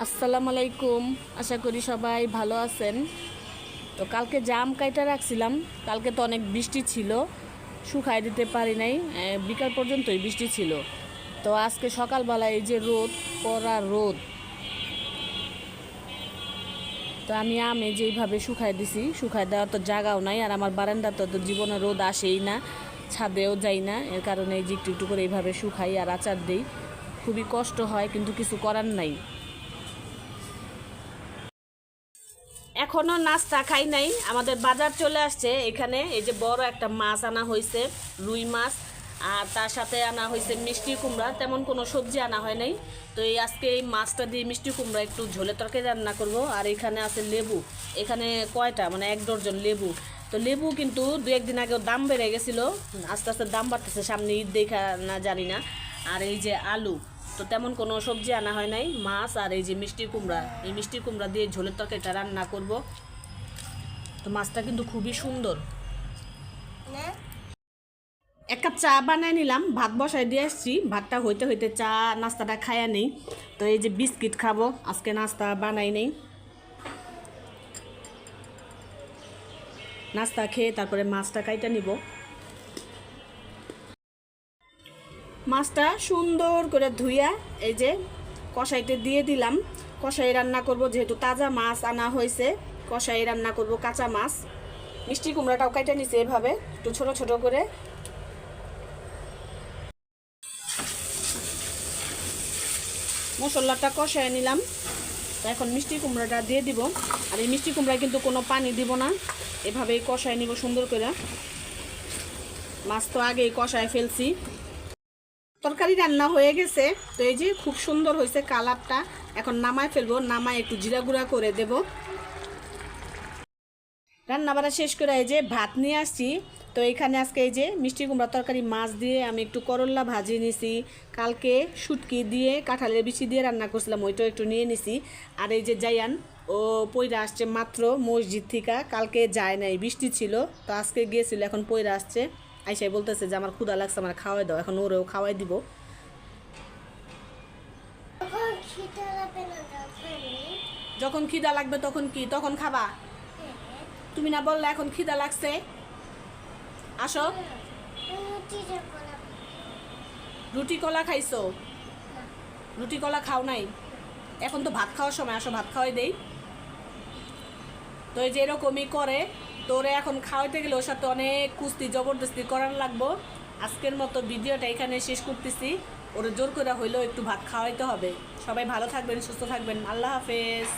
আসসালামু আলাইকুম। আশা করি সবাই ভালো আছেন। তো কালকে জাম কাইটা রাখছিলাম, কালকে তো অনেক বৃষ্টি ছিল, শুকায় দিতে পারি নাই, বিকাল পর্যন্তই বৃষ্টি ছিল। তো আজকে সকালবেলায় এই যে রোদ, কড়া রোদ, তো আমি আমে যেইভাবে শুকায় দিছি, শুকায় দেওয়ার তো জায়গাও নাই, আর আমার বারান্দাতে তো জীবনে রোদ আসেই না, ছাদেও যাই না, এর কারণে এই যে একটু একটু করে এইভাবে শুকাই আর আচার দিই। খুবই কষ্ট হয়, কিন্তু কিছু করার নাই। এখনো নাস্তা খাই নাই, আমাদের বাজার চলে আসছে। এখানে এই যে বড় একটা মাছ আনা হয়েছে, রুই মাছ, আর তার সাথে আনা হয়েছে মিষ্টি কুমড়া। তেমন কোনো সবজি আনা হয় নাই। তো এই আজকে এই মাছটা দিয়ে মিষ্টি কুমড়া একটু ঝোলে তরকারি রান্না করব। আর এখানে আছে লেবু, এখানে কয়টা মানে 1 ডজন লেবু। তো লেবু কিন্তু 2-1 দিন আগেও দাম বেড়ে গেছিলো, আস্তে আস্তে দাম বাড়তেছে, সামনে ঈদ দেখা না জানি না। আর এই যে আলু, তো তেমন কোনো সবজি আনা হয় নাই, মাছ আর এই যে মিষ্টি কুমড়া, এই মিষ্টি কুমড়া দিয়ে ঝোলের তরকারিটা রান্না করব। তো মাছটা কিন্তু খুবই সুন্দর। 1 কাপ চা বানাই নিলাম, ভাত বসাই দিয়ে আসছি, ভাতটা হইতে হইতে চা নাস্তাটা খায়া নেই। তো এই যে বিস্কিট খাবো, আজকে নাস্তা বানাই নেই। নাস্তা খেয়ে তারপরে মাছটা কাইটা নিব। মাছটা সুন্দর করে ধুইয়া এই যে কষাইতে দিয়ে দিলাম। কষাই রান্না করব, যেহেতু তাজা মাছ আনা হয়েছে, কষাই রান্না করব কাঁচা মাছ। মিষ্টি কুমড়াটাও কাইটা নিছে এভাবে একটু ছোট ছোট করে। মশলাটা কষাই নিলাম, তো এখন মিষ্টি কুমড়াটা দিয়ে দিব। আর এই মিষ্টি কুমড়ায় কিন্তু কোনো পানি দিব না, এভাবেই কষাই নিব সুন্দর করে। মাছ তো আগেই কষায় ফেলছি। তরকারি রান্না হয়ে গেছে, তো এই যে খুব সুন্দর হয়েছে কালারটা। এখন নামায় ফেলবো, নামায় একটু জিরা গুঁড়া করে দেব। রান্না বাড়া শেষ করে এই যে ভাত নিয়ে আসছি। তো এখানে আজকে এই যে মিষ্টি কুমড়া তরকারি মাছ দিয়ে আমি একটু করল্লা ভাজি নিছি। কালকে শুটকি দিয়ে কাঁঠালের বিচি দিয়ে রান্না করছিলাম, ওইটাও একটু নিয়ে নিছি। আর এই যে জায়ান, ও পইরা আসছে মাত্র মসজিদ থেকে, কালকে যায় নাই, বৃষ্টি ছিল, তো আজকে গিয়েছিল, এখন পইরা আসছে। আইসাই বলতেছে যে আমার ক্ষুধা লাগছে, আমার খাওয়াই দাও। এখন ওরেও খাওয়াই দিব। যখন খিদা লাগবে তখন কি, তখন খাবা? তুমি না বললে এখন খিদা লাগছে? আসো। রুটি কলা খাইছো? রুটি কলা খাও নাই? এখন তো ভাত খাওয়ার সময়, আসো ভাত খাওয়াই দেই। তো এই যে এরকমই করে, তোরে এখন খাওয়াইতে গেলে ওর সাথে অনেক কুস্তি জবরদস্তি করার লাগবো। আজকের মতো ভিডিওটা এখানে শেষ করতেছি। ওরা জোর করে হইলেও একটু ভাত খাওয়াইতে হবে। সবাই ভালো থাকবেন, সুস্থ থাকবেন, আল্লাহ হাফেজ।